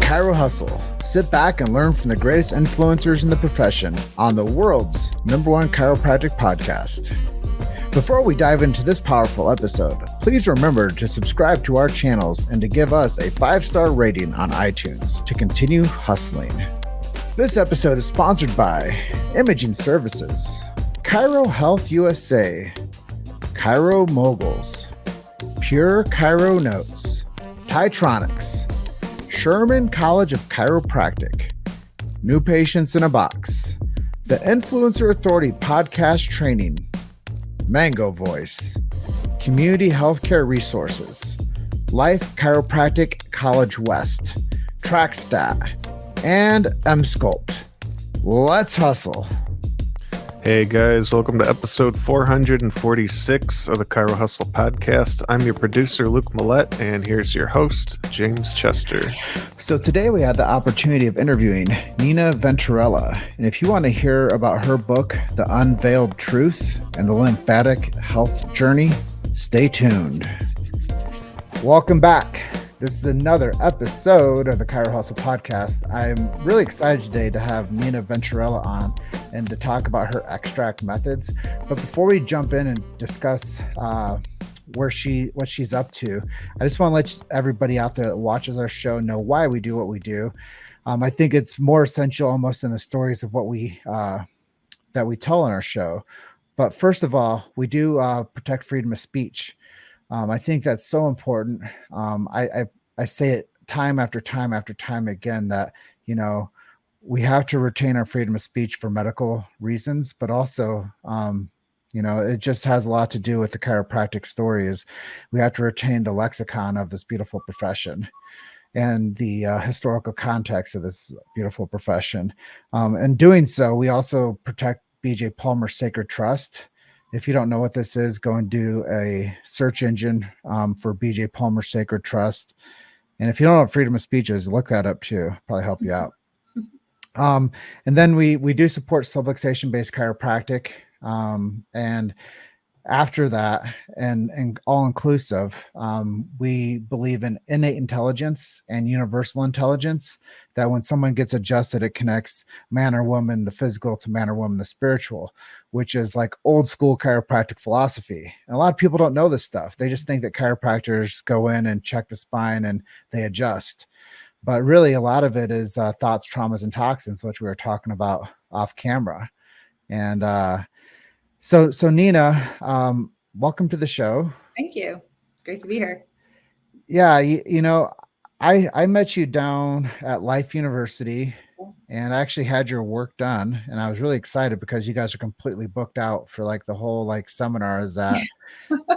Chiro Hustle. Sit back and learn from the greatest influencers in the profession on the world's #1 chiropractic podcast. Before we dive into this powerful episode, please remember to subscribe to our channels and to give us a 5-star rating on iTunes to continue hustling. This episode is sponsored by Imaging Services, Chiro Health USA, Chiro Moguls, Pure Chiro Notes, Titronics, Sherman College of Chiropractic, New Patients in a Box, the Influencer Authority Podcast Training, Mango Voice, Community Healthcare Resources, Life Chiropractic College West, TrackStat, and M-Sculpt. Let's hustle. Hey guys, welcome to episode 446 of the Chiro Hustle podcast. I'm your producer, Luke Millette, and here's your host, James Chester. So today we had the opportunity of interviewing Nina Venturella. And if you want to hear about her book, The Unveiled Truth and the Lymphatic Health Journey, stay tuned. Welcome back. This is another episode of the Chiro Hustle podcast. I'm really excited today to have Nina Venturella on and to talk about her extract methods. But before we jump in and discuss what she's up to, I just want to let everybody out there that watches our show know why we do what we do. I think it's more essential almost in the stories of what we that we tell on our show. But first of all, we do protect freedom of speech. I think that's so important. I say it time after time after time again that, you know, we have to retain our freedom of speech for medical reasons, but also, you know, it just has a lot to do with the chiropractic story is we have to retain the lexicon of this beautiful profession and the historical context of this beautiful profession. In doing so, we also protect B.J. Palmer Sacred Trust. If you don't know what this is, go and do a search engine for B.J. Palmer Sacred Trust. And if you don't know what freedom of speech is, look that up too. Probably help you out. And then we do support subluxation-based chiropractic. And after that, and all-inclusive, we believe in innate intelligence and universal intelligence, that when someone gets adjusted, it connects man or woman, the physical, to man or woman, the spiritual, which is like old school chiropractic philosophy. And a lot of people don't know this stuff. They just think that chiropractors go in and check the spine and they adjust. But really, a lot of it is thoughts, traumas, and toxins, which we were talking about off camera. And so Nina, welcome to the show. Thank you. Great to be here. Yeah, you know, I met you down at Life University, and I actually had your work done, and I was really excited because you guys are completely booked out for like the whole like seminar is that,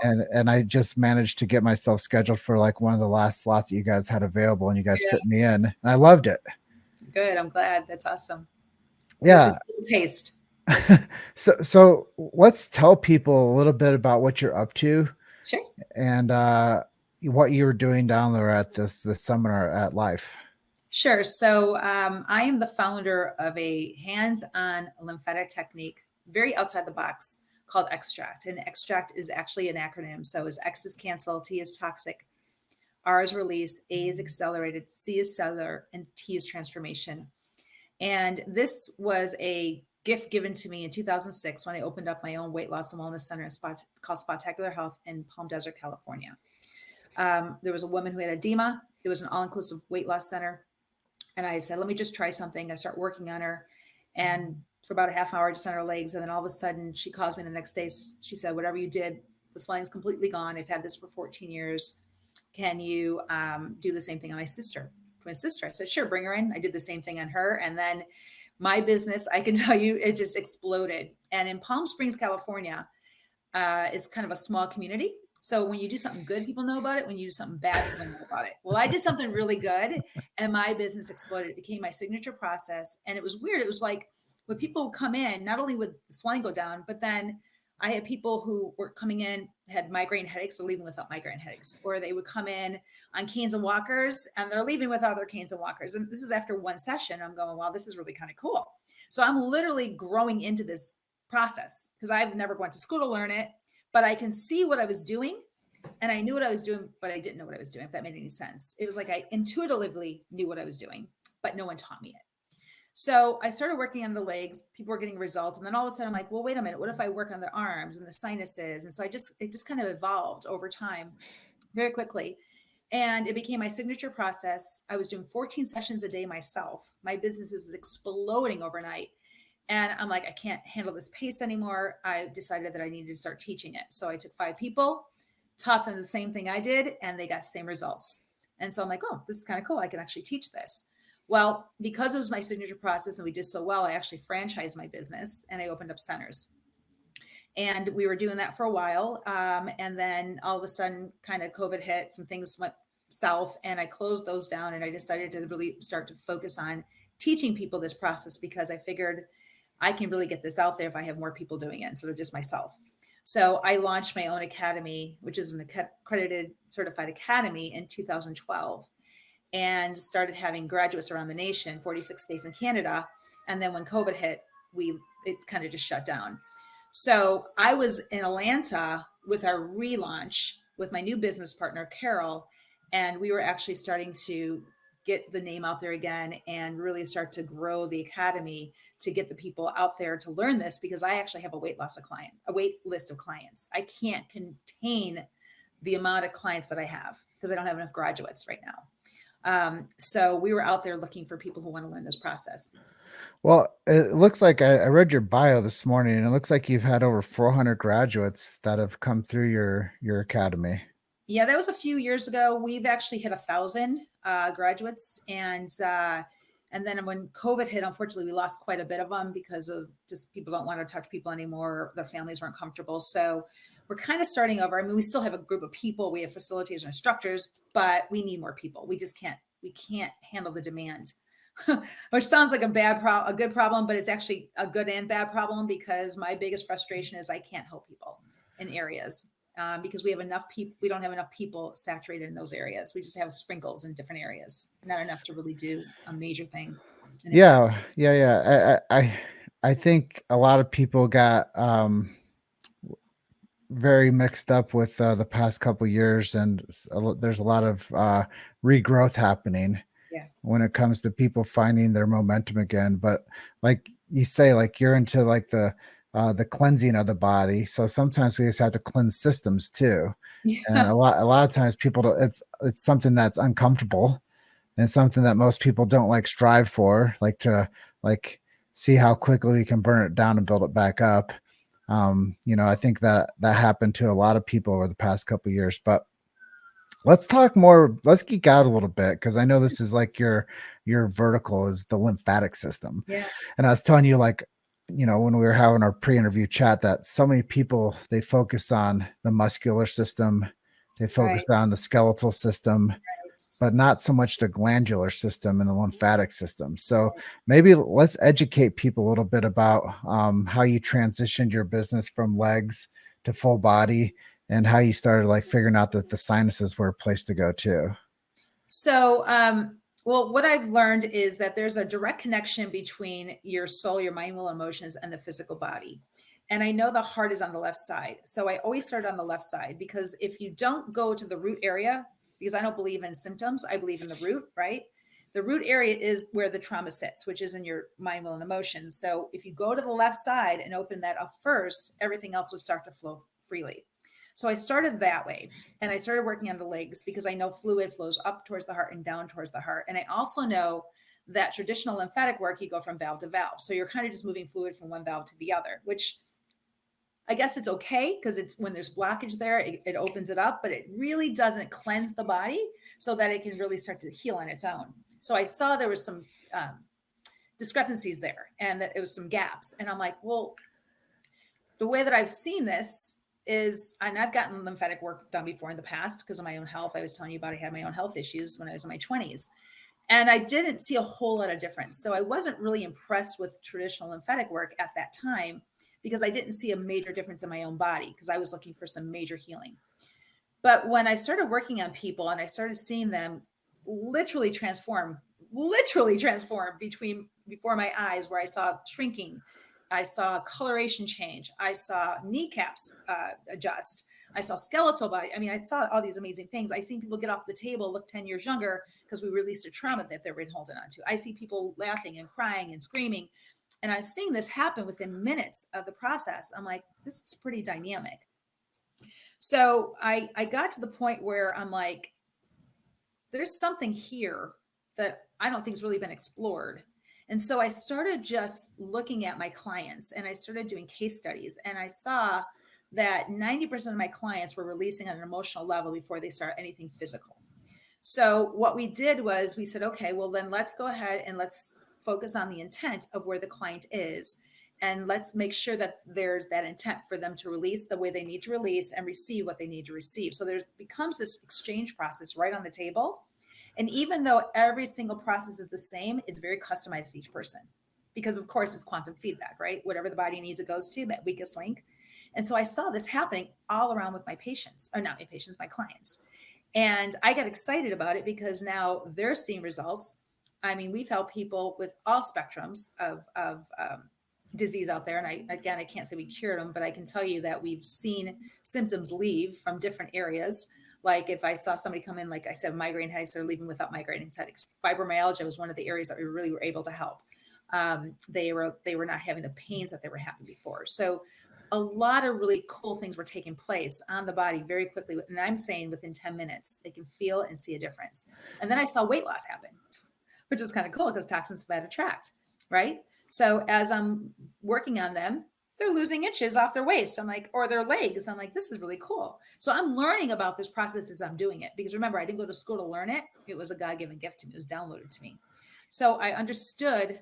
and I just managed to get myself scheduled for like one of the last slots that you guys had available, and you guys fit me in, and I loved it. Good. I'm glad. That's awesome. Yeah. Just a taste. So let's tell people a little bit about what you're up to. Sure. And what you were doing down there at this seminar at Life. Sure. So I am the founder of a hands-on lymphatic technique, very outside the box, called extract. And extract is actually an acronym. So is X is cancel, T is toxic, R is release, A is accelerated, C is cellular, and T is transformation. And this was a gift given to me in 2006 when I opened up my own weight loss and wellness center called Spa-tacular Health in Palm Desert, California. There was a woman who had edema. It was an all-inclusive weight loss center. And I said, let me just try something. I start working on her. And for about a half hour, just on her legs. And then all of a sudden she calls me the next day. She said, whatever you did, the swelling's completely gone. I've had this for 14 years. Can you do the same thing on my twin sister? I said, sure, bring her in. I did the same thing on her. And then my business, I can tell you, it just exploded. And in Palm Springs, California, it's kind of a small community. So when you do something good, people know about it. When you do something bad, people know about it. Well, I did something really good and my business exploded. It became my signature process. And it was weird. It was like when people come in, not only would the swelling go down, but then I had people who were coming in, had migraine headaches, or leaving without migraine headaches, or they would come in on canes and walkers and they're leaving without their canes and walkers. And this is after one session. I'm going, wow, this is really kind of cool. So I'm literally growing into this process because I've never went to school to learn it, but I can see what I was doing And I knew what I was doing, but I didn't know what I was doing, if that made any sense. It was like I intuitively knew what I was doing, but no one taught me it. So I started working on the legs. People were getting results. And then all of a sudden I'm like, well, wait a minute. What if I work on the arms and the sinuses? And so it just kind of evolved over time very quickly. And it became my signature process. I was doing 14 sessions a day myself. My business was exploding overnight. And I'm like, I can't handle this pace anymore. I decided that I needed to start teaching it. So I took 5 people, taught them the same thing I did, and they got the same results. And so I'm like, oh, this is kind of cool. I can actually teach this. Well, because it was my signature process and we did so well, I actually franchised my business and I opened up centers. And we were doing that for a while. And then all of a sudden, kind of COVID hit, some things went south, and I closed those down. And I decided to really start to focus on teaching people this process, because I figured I can really get this out there if I have more people doing it instead of just myself. So I launched my own academy, which is an accredited certified academy, in 2012, and started having graduates around the nation, 46 states in Canada. And then when COVID hit, it kind of just shut down. So I was in Atlanta with our relaunch with my new business partner, Carol, and we were actually starting to get the name out there again and really start to grow the academy to get the people out there to learn this, because I actually have a wait list of clients. I can't contain the amount of clients that I have because I don't have enough graduates right now. So we were out there looking for people who want to learn this process. Well, it looks like I read your bio this morning, and it looks like you've had over 400 graduates that have come through your academy. Yeah, that was a few years ago. We've actually hit 1,000 graduates, and then when COVID hit, unfortunately, we lost quite a bit of them because of just people don't want to touch people anymore. Their families weren't comfortable, so we're kind of starting over. I mean, we still have a group of people. We have facilitators and instructors, but we need more people. We just can't. We can't handle the demand. Which sounds like a good problem, but it's actually a good and bad problem, because my biggest frustration is I can't help people in areas because we have enough people. We don't have enough people saturated in those areas. We just have sprinkles in different areas, not enough to really do a major thing. Yeah. I think a lot of people got very mixed up with the past couple years, and there's a lot of regrowth happening. Yeah. When it comes to people finding their momentum again. But like you say, like you're into like the cleansing of the body. So sometimes we just have to cleanse systems too. And Yeah. a lot of times people don't, it's something that's uncomfortable and something that most people don't like strive for, like to like see how quickly we can burn it down and build it back up. I think that happened to a lot of people over the past couple of years. But let's talk more. Let's geek out a little bit, because I know this is like your vertical is the lymphatic system. Yeah. And I was telling you, like, when we were having our pre-interview chat, that so many people, they focus on the muscular system, they focus Right. on the skeletal system, but not so much the glandular system and the lymphatic system. So maybe let's educate people a little bit about how you transitioned your business from legs to full body, and how you started like figuring out that the sinuses were a place to go too. So, well, what I've learned is that there's a direct connection between your soul, your mind, will, emotions, and the physical body. And I know the heart is on the left side. So I always start on the left side, because if you don't go to the root area, because I don't believe in symptoms, I believe in the root, right? The root area is where the trauma sits, which is in your mind, will, and emotions. So if you go to the left side and open that up first, everything else will start to flow freely. So I started that way, and I started working on the legs, because I know fluid flows up towards the heart and down towards the heart. And I also know that traditional lymphatic work, you go from valve to valve. So you're kind of just moving fluid from one valve to the other, which I guess it's okay, because it's when there's blockage there, it opens it up, but it really doesn't cleanse the body so that it can really start to heal on its own. So I saw there was some discrepancies there, and that it was some gaps. And I'm like, well, the way that I've seen this is, and I've gotten lymphatic work done before in the past because of my own health. I was telling you about, I had my own health issues when I was in my 20s, and I didn't see a whole lot of difference. So I wasn't really impressed with traditional lymphatic work at that time, because I didn't see a major difference in my own body, because I was looking for some major healing. But when I started working on people and I started seeing them literally transform before my eyes, where I saw shrinking, I saw coloration change, I saw kneecaps adjust, I saw skeletal body. I mean, I saw all these amazing things. I seen people get off the table, look 10 years younger because we released a trauma that they've been holding on to. I see people laughing and crying and screaming. And I was seeing this happen within minutes of the process. I'm like, this is pretty dynamic. So I got to the point where I'm like, there's something here that I don't think has really been explored. And so I started just looking at my clients and I started doing case studies, and I saw that 90% of my clients were releasing on an emotional level before they start anything physical. So what we did was we said, okay, well then let's go ahead and let's focus on the intent of where the client is. And let's make sure that there's that intent for them to release the way they need to release and receive what they need to receive. So there's becomes this exchange process right on the table. And even though every single process is the same, it's very customized to each person because of course it's quantum feedback, right? Whatever the body needs, it goes to that weakest link. And so I saw this happening all around with my patients, or not my patients, my clients. And I got excited about it because now they're seeing results. I mean, we've helped people with all spectrums of disease out there. And I can't say we cured them, but I can tell you that we've seen symptoms leave from different areas. Like if I saw somebody come in, like I said, migraine headaches, they're leaving without migraine headaches. Fibromyalgia was one of the areas that we really were able to help. They were not having the pains that they were having before. So a lot of really cool things were taking place on the body very quickly. And I'm saying within 10 minutes, they can feel and see a difference. And then I saw weight loss happen, which is kind of cool because toxins fat attract, right? So as I'm working on them, they're losing inches off their waist. I'm like, or their legs. I'm like, this is really cool. So I'm learning about this process as I'm doing it. Because remember, I didn't go to school to learn it. It was a God-given gift to me. It was downloaded to me. So I understood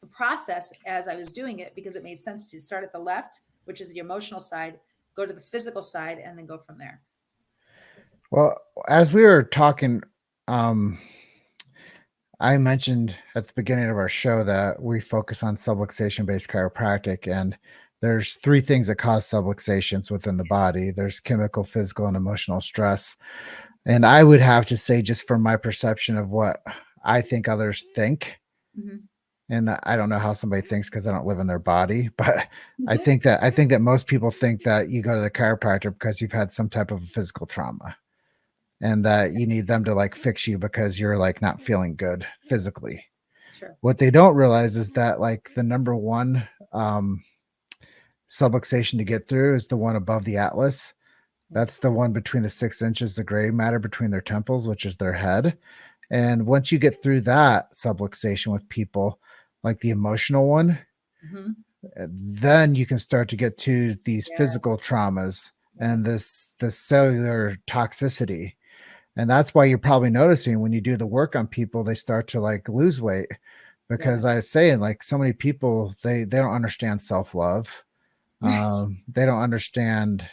the process as I was doing it because it made sense to start at the left, which is the emotional side, go to the physical side, and then go from there. Well, as we were talking, I mentioned at the beginning of our show that we focus on subluxation-based chiropractic, and there's three things that cause subluxations within the body. There's chemical, physical, and emotional stress. And I would have to say, just from my perception of what I think others think, Mm-hmm. and I don't know how somebody thinks because I don't live in their body, but I think that most people think that you go to the chiropractor because you've had some type of physical trauma, and that you need them to like fix you because you're like not feeling good physically. Sure. What they don't realize is that like the number one subluxation to get through is the one above the atlas. That's the one between the 6 inches, the gray matter between their temples, which is their head. And once you get through that subluxation with people, like the emotional one, Mm-hmm. then you can start to get to these Yeah. physical traumas and Yes. this cellular toxicity. And that's why you're probably noticing when you do the work on people, they start to like lose weight. Because Yeah. I was saying, like, so many people, they don't understand self-love. Right. They don't understand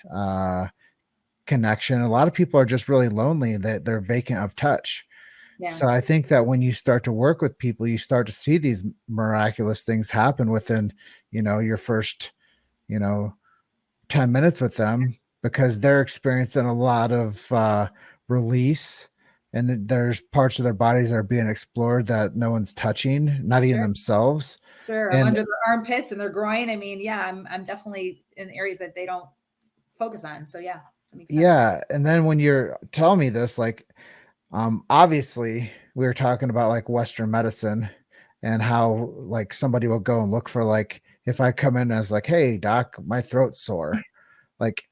connection. A lot of people are just really lonely, that they're vacant of touch. Yeah. So I think that when you start to work with people, you start to see these miraculous things happen within, your first, 10 minutes with them, because they're experiencing a lot of release, and there's parts of their bodies that are being explored that no one's touching, not even Sure. themselves. Sure. I'm And under their armpits and their groin. I mean, yeah, I'm definitely in areas that they don't focus on. So yeah, that makes sense. yeah, and then when you're telling me this, like, obviously we were talking about like Western medicine and how like somebody will go and look for, like, if I come in as like, hey doc, my throat's sore, like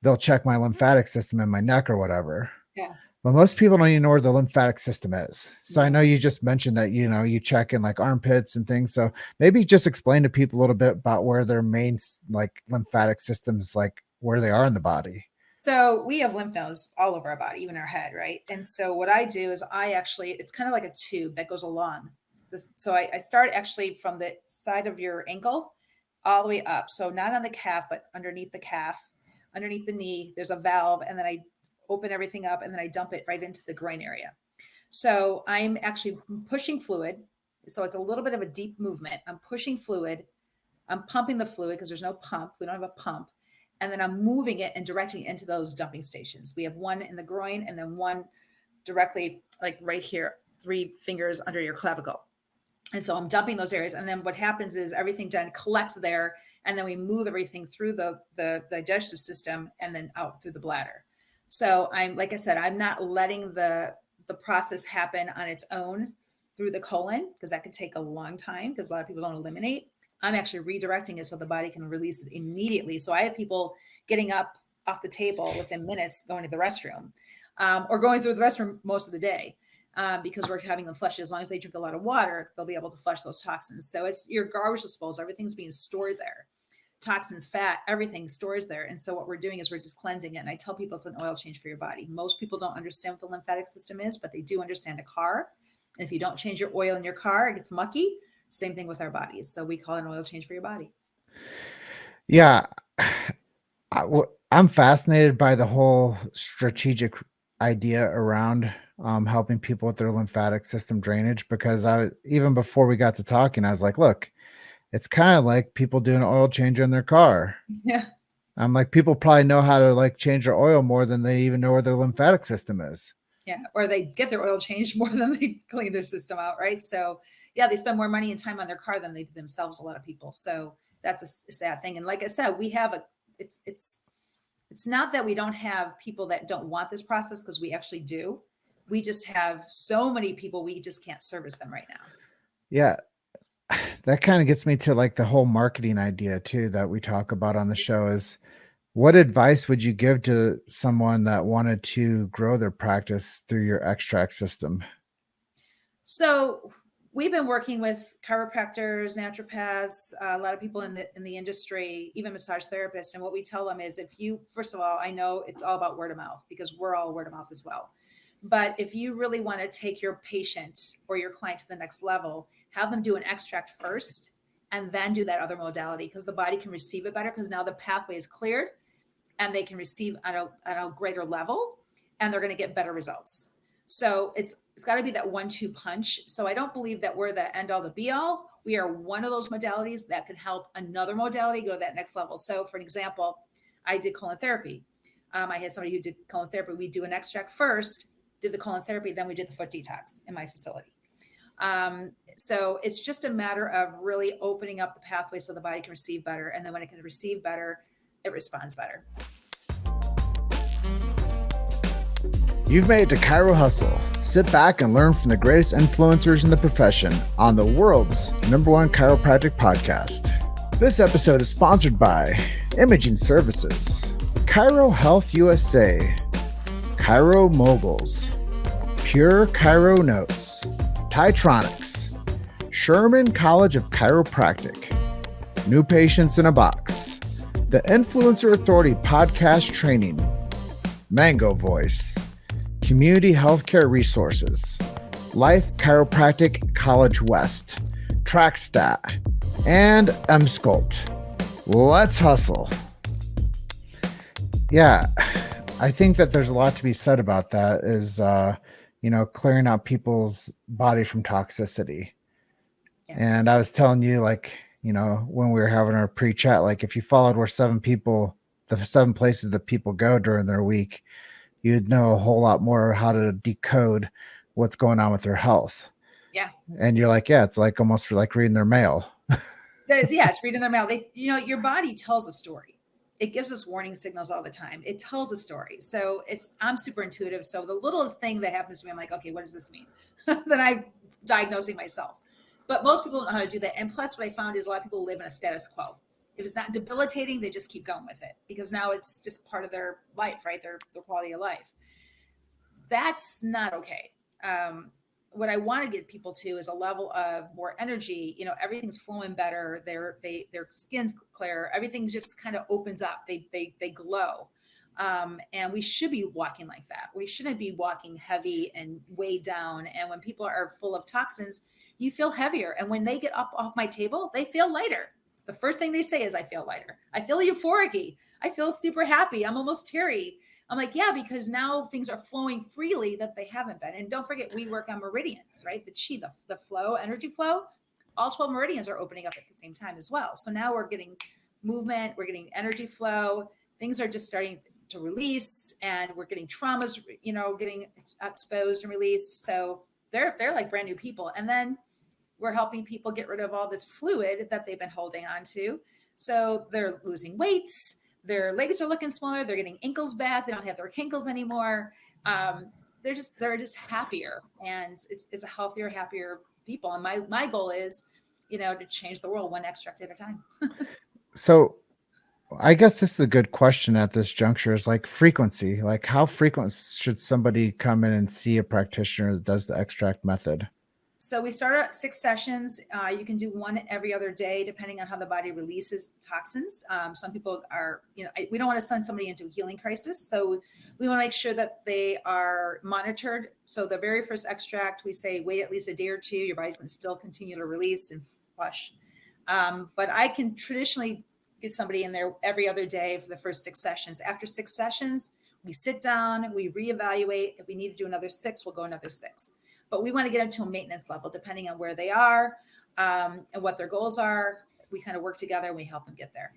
they'll check my lymphatic system in my neck or whatever. Yeah. But most people don't even know where the lymphatic system is. So I No. know you just mentioned that, you check in like armpits and things. So maybe just explain to people a little bit about where their main like lymphatic systems, like where they are in the body. So we have lymph nodes all over our body, even our head, right? And so what I do is it's kind of like a tube that goes along this. So I start actually from the side of your ankle all the way up. So not on the calf, but underneath the calf, underneath the knee, there's a valve. And then I open everything up and then I dump it right into the groin area. So I'm actually pushing fluid. So it's a little bit of a deep movement. I'm pushing fluid. I'm pumping the fluid because there's no pump. We don't have a pump. And then I'm moving it and directing it into those dumping stations. We have one in the groin and then one directly like right here, 3 fingers under your clavicle. And so I'm dumping those areas. And then what happens is everything then collects there And then we move everything through the digestive system and then out through the bladder. So like I said, I'm not letting the process happen on its own through the colon, because that could take a long time because a lot of people don't eliminate. I'm actually redirecting it so the body can release it immediately. So I have people getting up off the table within minutes, going to the restroom, or going through the restroom most of the day, because we're having them flush. As long as they drink a lot of water, they'll be able to flush those toxins. So it's your garbage disposal. Everything's being stored there. Toxins, fat, everything stores there. And so what we're doing is we're just cleansing it. And I tell people it's an oil change for your body. Most people don't understand what the lymphatic system is, but they do understand a car. And if you don't change your oil in your car, it gets mucky. Same thing with our bodies. So we call it an oil change for your body. Yeah. I'm fascinated by the whole strategic idea around helping people with their lymphatic system drainage, because even before we got to talking, I was like, look, it's kind of like people doing an oil change in their car. Yeah. I'm like, people probably know how to like change their oil more than they even know where their lymphatic system is. Yeah. Or they get their oil changed more than they clean their system out. Right. So yeah, they spend more money and time on their car than they do themselves. A lot of people. So that's a sad thing. And like I said, we have it's not that we don't have people that don't want this process, because we actually do. We just have so many people, we just can't service them right now. Yeah. That kind of gets me to like the whole marketing idea too, that we talk about on the show is, what advice would you give to someone that wanted to grow their practice through your extract system? So we've been working with chiropractors, naturopaths, a lot of people in the industry, even massage therapists. And what we tell them is, first of all, I know it's all about word of mouth, because we're all word of mouth as well. But if you really want to take your patient or your client to the next level, have them do an extract first and then do that other modality, because the body can receive it better, because now the pathway is cleared and they can receive on a greater level, and they're going to get better results. So it's got to be that 1-2 punch. So I don't believe that we're the end all to be all. We are one of those modalities that can help another modality go to that next level. So for an example, I did colon therapy. I had somebody who did colon therapy. We do an extract first, did the colon therapy, then we did the foot detox in my facility. So it's just a matter of really opening up the pathway so the body can receive better. And then when it can receive better, it responds better. You've made it to Chiro Hustle. Sit back and learn from the greatest influencers in the profession on the world's #1 chiropractic podcast. This episode is sponsored by Imaging Services, Chiro Health USA, Chiro Moguls, Pure Chiro Notes, Titronics, Sherman College of Chiropractic, New Patients in a Box, the Influencer Authority Podcast Training, Mango Voice, Community Healthcare Resources, Life Chiropractic College West, TrackStat, and MSculpt. Let's hustle. Yeah, I think that there's a lot to be said about that, is, clearing out people's body from toxicity. Yeah. And I was telling you, like, when we were having our pre-chat, like if you followed where the 7 places that people go during their week, you'd know a whole lot more how to decode what's going on with their health. Yeah. And you're like, yeah, it's like almost like reading their mail. Yeah, it's reading their mail. Your body tells a story. It gives us warning signals all the time. It tells a story. So I'm super intuitive. So the littlest thing that happens to me, I'm like, okay, what does this mean? Then I'm diagnosing myself. But most people don't know how to do that. And plus what I found is a lot of people live in a status quo. If it's not debilitating, they just keep going with it, because now it's just part of their life, right? Their quality of life. That's not okay. What I want to get people to is a level of more energy. Everything's flowing better. Their skin's clear. Everything just kind of opens up. They glow. And we should be walking like that. We shouldn't be walking heavy and weighed down. And when people are full of toxins, you feel heavier. And when they get up off my table, they feel lighter. The first thing they say is, I feel lighter. I feel euphoric. I feel super happy. I'm almost teary. I'm like, yeah, because now things are flowing freely that they haven't been. And don't forget, we work on meridians, right? The chi, the flow, energy flow, all 12 meridians are opening up at the same time as well. So now we're getting movement, we're getting energy flow. Things are just starting to release, and we're getting traumas, getting exposed and released. So they're like brand new people. And then we're helping people get rid of all this fluid that they've been holding on to. So they're losing weights, their legs are looking smaller, they're getting ankles back, they don't have their kinkles anymore. They're just happier, and it's a healthier, happier people. And my goal is, to change the world one extract at a time. So I guess this is a good question at this juncture, is like frequency. Like, how frequent should somebody come in and see a practitioner that does the extract method? So we start at 6 sessions. You can do one every other day, depending on how the body releases toxins. Some people are, we don't want to send somebody into a healing crisis. So we want to make sure that they are monitored. So the very first extract, we say, wait at least a day or two. Your body's going to still continue to release and flush. But I can traditionally get somebody in there every other day for the first 6 sessions. After 6 sessions, we sit down, we reevaluate. If we need to do another 6, we'll go another 6. But we want to get them to a maintenance level, depending on where they are and what their goals are. We kind of work together and we help them get there.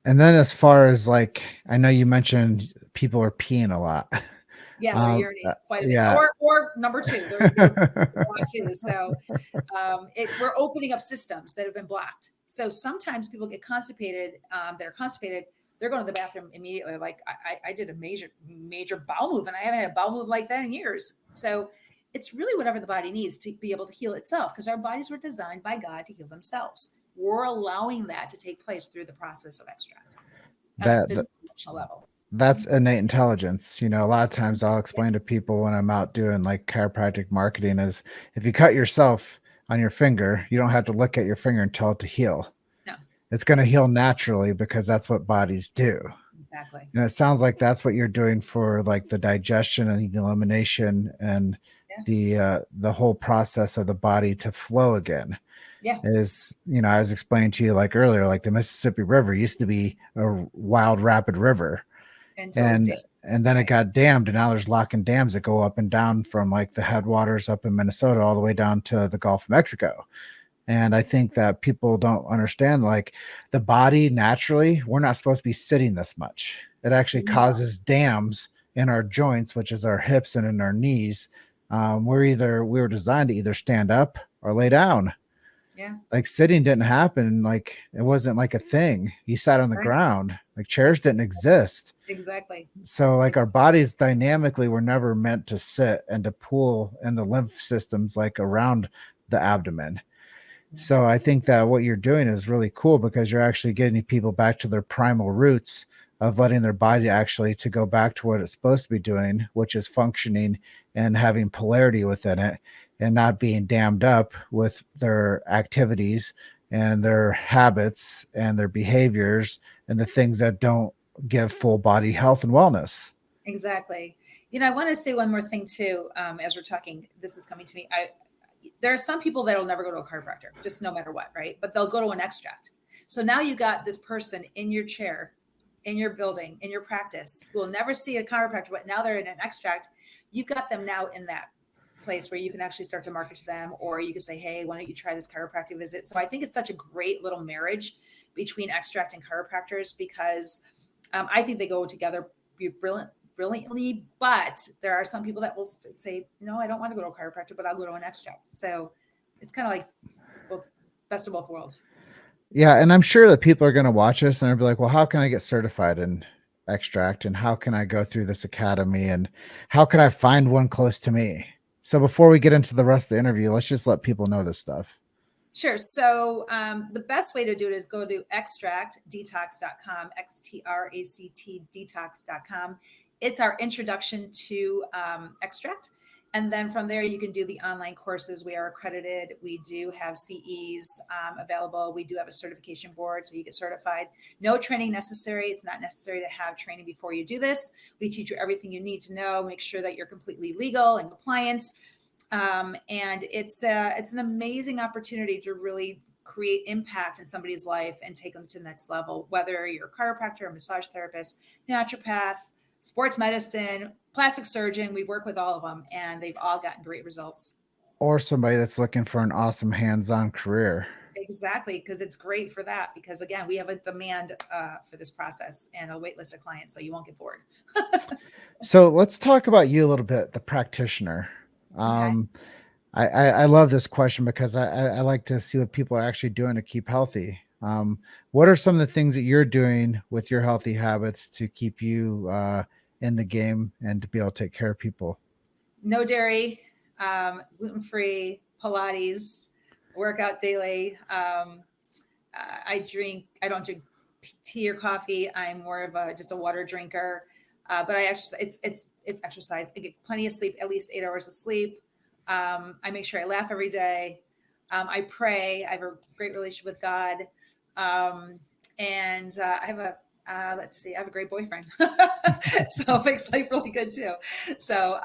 And then as far as like, I know you mentioned people are peeing a lot. Yeah, they're urinating quite a bit. Yeah. Or number 2, they're too. So we're opening up systems that have been blocked. So sometimes people get constipated, they're going to the bathroom immediately. Like I did a major bowel move, and I haven't had a bowel move like that in years. So it's really whatever the body needs to be able to heal itself, because our bodies were designed by God to heal themselves. We're allowing that to take place through the process of extract at a physical, emotional level. That's innate intelligence. A lot of times I'll explain to people when I'm out doing like chiropractic marketing is, if you cut yourself on your finger, you don't have to look at your finger and tell it to heal. No. It's going to heal naturally, because that's what bodies do. Exactly. And it sounds like that's what you're doing for like the digestion and the elimination and the whole process of the body to flow again. Yeah. Is, I was explaining to you like earlier, like the Mississippi River used to be a wild, rapid river. And then it got dammed, and now there's locking dams that go up and down from like the headwaters up in Minnesota all the way down to the Gulf of Mexico. And I think that people don't understand, like the body naturally, we're not supposed to be sitting this much. It actually causes dams in our joints, which is our hips and in our knees. We were designed to either stand up or lay down. Yeah. Like sitting didn't happen. Like it wasn't like a thing. You sat on the ground. Like chairs didn't exist. Exactly. So like our bodies dynamically were never meant to sit and to pool in the lymph systems like around the abdomen. So I think that what you're doing is really cool, because you're actually getting people back to their primal roots of letting their body actually to go back to what it's supposed to be doing, which is functioning and having polarity within it, and not being dammed up with their activities and their habits and their behaviors and the things that don't give full body health and wellness. Exactly. I want to say one more thing too. As we're talking, this is coming to me. There are some people that will never go to a chiropractor, just no matter what, right? But they'll go to an extract. So now you got this person in your chair, in your building, in your practice, who will never see a chiropractor, but now they're in an extract. You've got them now in that place where you can actually start to market to them, or you can say, hey, why don't you try this chiropractic visit? So I think it's such a great little marriage between extract and chiropractors, because I think they go together brilliantly, but there are some people that will say, no, I don't want to go to a chiropractor, but I'll go to an extract. So it's kind of like best of both worlds. Yeah. And I'm sure that people are going to watch this and they'll be like, well, how can I get certified in extract? And how can I go through this academy? And how can I find one close to me? So before we get into the rest of the interview, let's just let people know this stuff. Sure. So the best way to do it is go to extractdetox.com, XTRACT detox.com. It's our introduction to extract. And then from there, you can do the online courses. We are accredited. We do have CEs available. We do have a certification board, so you get certified. No training necessary. It's not necessary to have training before you do this. We teach you everything you need to know. Make sure that you're completely legal and compliant. And it's an amazing opportunity to really create impact in somebody's life and take them to the next level, whether you're a chiropractor, a massage therapist, naturopath, sports medicine, plastic surgeon. We work with all of them, and they've all gotten great results. Or somebody that's looking for an awesome hands-on career. Exactly, because it's great for that. Because again, we have a demand for this process and a wait list of clients, so you won't get bored. So let's talk about you a little bit, the practitioner. Okay. I love this question because I like to see what people are actually doing to keep healthy. What are some of the things that you're doing with your healthy habits to keep you in the game and to be able to take care of people? No dairy, gluten-free, Pilates, work out daily. I don't drink tea or coffee. I'm more of just a water drinker. But I exercise. It's exercise. I get plenty of sleep, at least 8 hours of sleep. I make sure I laugh every day. I pray. I have a great relationship with God. And I have a I have a great boyfriend. So it makes life really good too. So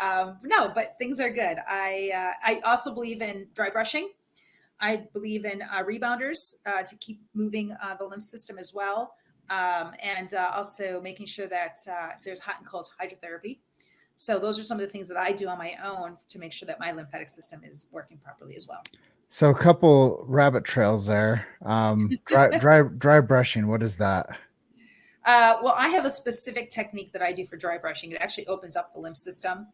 no, but things are good. I also believe in dry brushing. I believe in rebounders to keep moving the lymph system as well. And also making sure that there's hot and cold hydrotherapy. So those are some of the things that I do on my own to make sure that my lymphatic system is working properly as well. So a couple rabbit trails there. Dry brushing. What is that? Well, I have a specific technique that I do for dry brushing. It actually opens up the lymph system.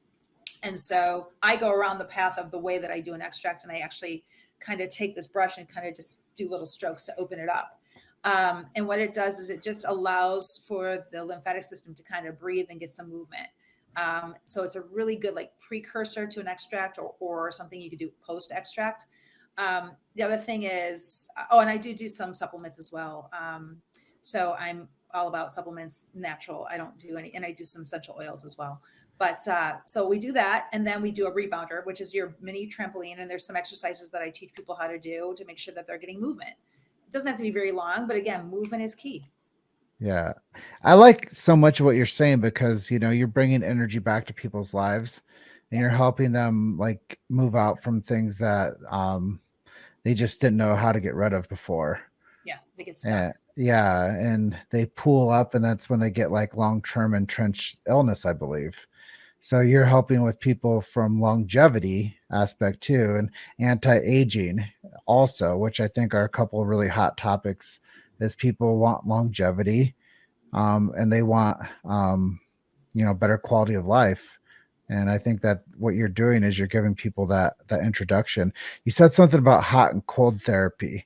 And so I go around the path of the way that I do an extract, and I actually kind of take this brush and kind of just do little strokes to open it up. And what it does is it just allows for the lymphatic system to kind of breathe and get some movement. So it's a really good like precursor to an extract or something you could do post extract. The other thing is, and I do some supplements as well. So I'm all about supplements, natural. I don't do any, and I do some essential oils as well. But so we do that, and then we do a rebounder, which is your mini trampoline. And there's some exercises that I teach people how to do to make sure that they're getting movement. It doesn't have to be very long, but again, movement is key. Yeah. I like so much of what you're saying because, you're bringing energy back to people's lives and you're helping them like move out from things that they just didn't know how to get rid of before. Yeah, they get stuck. And they pool up, and that's when they get like long-term entrenched illness, I believe. So you're helping with people from longevity aspect too, and anti-aging also, which I think are a couple of really hot topics, is people want longevity, and they want, better quality of life. And I think that what you're doing is you're giving people that introduction. You said something about hot and cold therapy.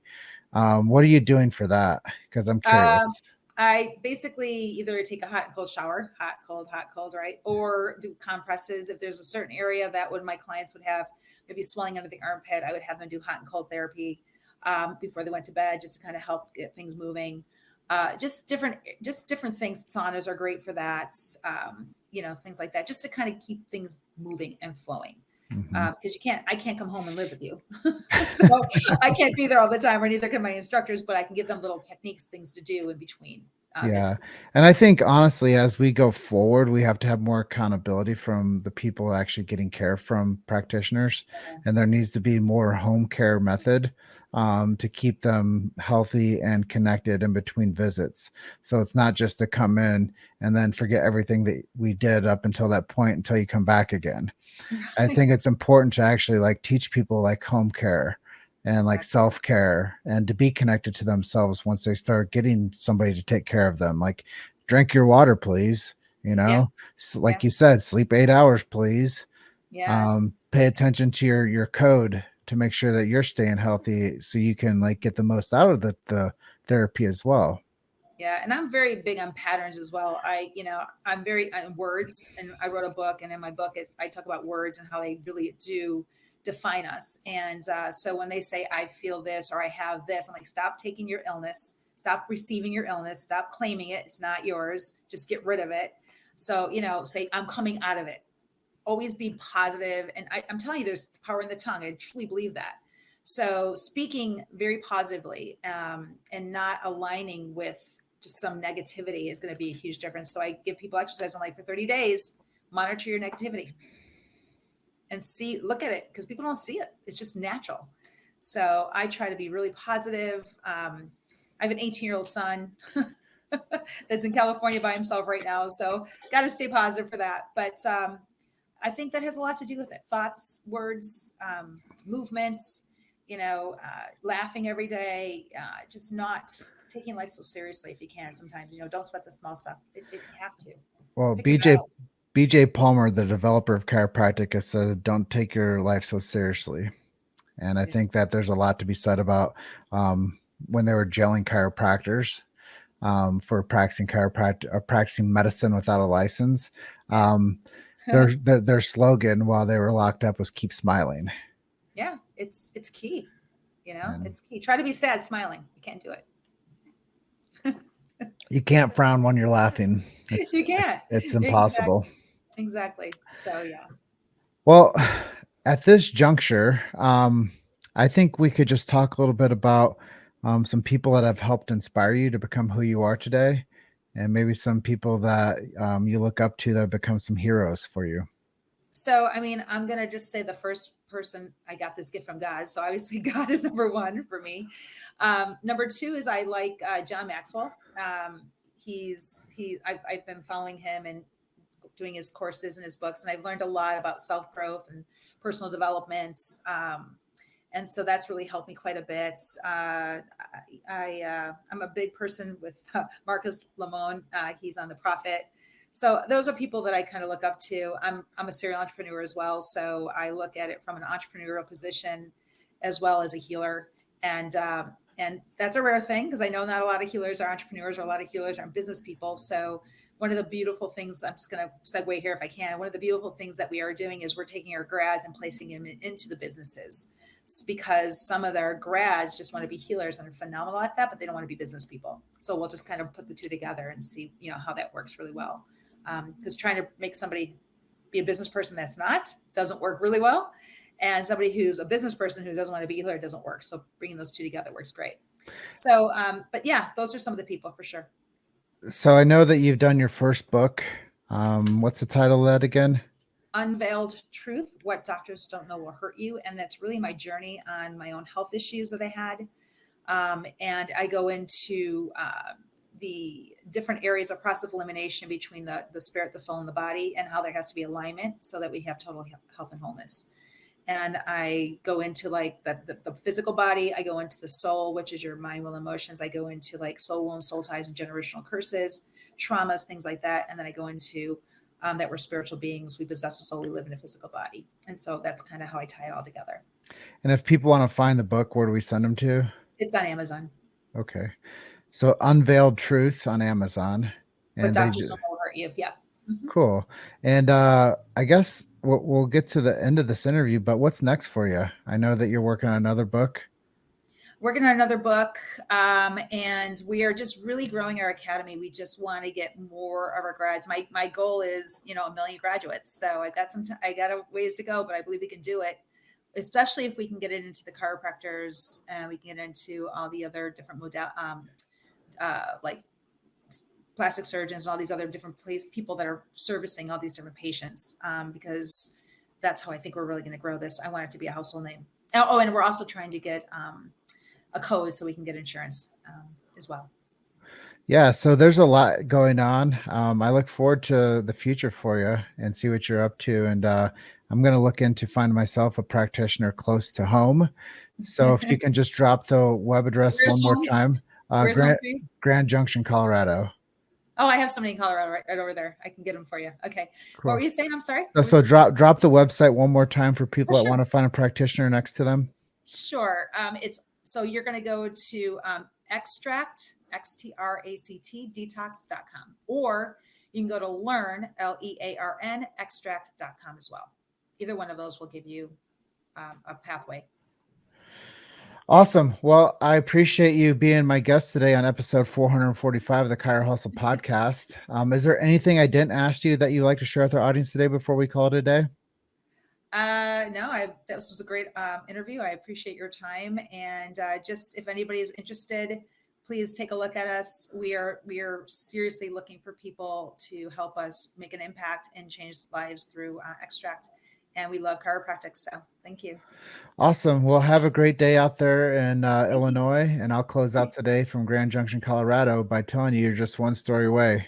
What are you doing for that? Because I'm curious. I basically either take a hot and cold shower, hot, cold, right? Or do compresses. If there's a certain area that my clients would have maybe swelling under the armpit, I would have them do hot and cold therapy before they went to bed, just to kind of help get things moving. Just different things. Saunas are great for that. Things like that, just to kind of keep things moving and flowing. Because I can't come home and live with you. So I can't be there all the time, or neither can my instructors, but I can give them little techniques, things to do in between. Yeah. And I think honestly, as we go forward, we have to have more accountability from the people actually getting care from practitioners. And there needs to be more home care method to keep them healthy and connected in between visits. So it's not just to come in and then forget everything that we did up until that point until you come back again. I think it's important to actually like teach people like home care and like self-care and to be connected to themselves once they start getting somebody to take care of them. Like drink your water, please. So, like you said, sleep 8 hours, please. Pay attention to your code to make sure that you're staying healthy so you can like get the most out of the therapy as well. Yeah. And I'm very big on patterns as well. I'm very on words, and I wrote a book, and in my book, I talk about words and how they really do define us. And so when they say, I feel this, or I have this, I'm like, stop taking your illness, stop receiving your illness, stop claiming it. It's not yours. Just get rid of it. So, say, I'm coming out of it. Always be positive. And I'm telling you, there's power in the tongue. I truly believe that. So speaking very positively and not aligning with just some negativity is going to be a huge difference. So I give people exercise on like for 30 days, monitor your negativity and look at it, because people don't see it. It's just natural. So I try to be really positive. I have an 18-year-old son that's in California by himself right now. So got to stay positive for that. But I think that has a lot to do with it. Thoughts, words, movements, laughing every day, just not taking life so seriously if you can. Sometimes, don't sweat the small stuff. You have to. Well, BJ Palmer, the developer of chiropractic, has said, don't take your life so seriously. And I think that there's a lot to be said about when they were jailing chiropractors for practicing medicine without a license. Their slogan while they were locked up was "Keep smiling." Yeah, it's key. And It's key. Try to be sad smiling. You can't do it. you can't frown when you're laughing. You can't. It's impossible. Exactly. So yeah. Well, at this juncture, I think we could just talk a little bit about some people that have helped inspire you to become who you are today, and maybe some people that you look up to that have become some heroes for you. So, I mean, I'm going to just say the first person I got this gift from God. So obviously God is number one for me. Number two is I like John Maxwell. I've been following him and doing his courses and his books, and I've learned a lot about self-growth and personal development. And so that's really helped me quite a bit. I'm a big person with Marcus Lamon. He's on The Prophet. So those are people that I kind of look up to. I'm a serial entrepreneur as well. So I look at it from an entrepreneurial position as well as a healer. And that's a rare thing because I know not a lot of healers are entrepreneurs or a lot of healers aren't business people. So one of the beautiful things, I'm just going to segue here if I can. One of the beautiful things that we are doing is we're taking our grads and placing them into the businesses. It's because some of their grads just want to be healers and are phenomenal at that, but they don't want to be business people. So we'll just kind of put the two together and see, how that works really well. Because trying to make somebody be a business person that's not doesn't work really well. And somebody who's a business person who doesn't want to be a healer doesn't work. So bringing those two together works great. So, but yeah, those are some of the people for sure. So I know that you've done your first book. What's the title of that again? Unveiled Truth, What Doctors Don't Know Will Hurt You. And that's really my journey on my own health issues that I had. And I go into the different areas of process of elimination between the spirit, the soul, and the body, and how there has to be alignment so that we have total health and wholeness. And I go into like the physical body. I go into the soul, which is your mind, will, emotions. I go into like soul wounds, soul ties, and generational curses, traumas, things like that. And then I go into that we're spiritual beings. We possess a soul. We live in a physical body. And so that's kind of how I tie it all together. And if people want to find the book, where do we send them to? It's on Amazon. Okay. So Unveiled Truth on Amazon. And doctors don't know hurt you. Yeah. Mm-hmm. Cool. And I guess we'll get to the end of this interview, but what's next for you? I know that you're working on another book. Working on another book. And we are just really growing our academy. We just want to get more of our grads. My goal is, 1 million graduates. So I got a ways to go, but I believe we can do it, especially if we can get it into the chiropractors and we can get into all the other different like plastic surgeons and all these other different people that are servicing all these different patients, because that's how I think we're really going to grow this. I want it to be a household name. Oh, and we're also trying to get a code so we can get insurance as well. Yeah, so there's a lot going on. I look forward to the future for you and see what you're up to. And I'm going to look into finding myself a practitioner close to home. So if you can just drop the web address one more time. Grand Junction, Colorado. Oh, I have somebody in Colorado right over there. I can get them for you. Okay. Cool. What were you saying? I'm sorry. So drop the website one more time for people that want to find a practitioner next to them. Sure. So you're going to go to extract, XTRACT, detox.com, or you can go to learn, LEARN, extract.com as well. Either one of those will give you a pathway. Awesome. Well, I appreciate you being my guest today on episode 445 of the Chiro Hustle podcast. Is there anything I didn't ask you that you'd like to share with our audience today before we call it a day? No, this was a great interview. I appreciate your time. And just if anybody is interested, please take a look at us. We are seriously looking for people to help us make an impact and change lives through Extract. And we love chiropractic. So thank you. Awesome. Well, have a great day out there in Illinois. And I'll close out today from Grand Junction, Colorado by telling you you're just one story away.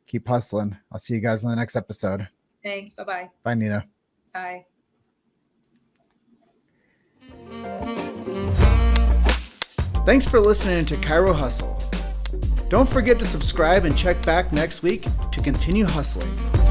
Keep hustling. I'll see you guys in the next episode. Thanks. Bye-bye. Bye, Nina. Bye. Thanks for listening to Chiro Hustle. Don't forget to subscribe and check back next week to continue hustling.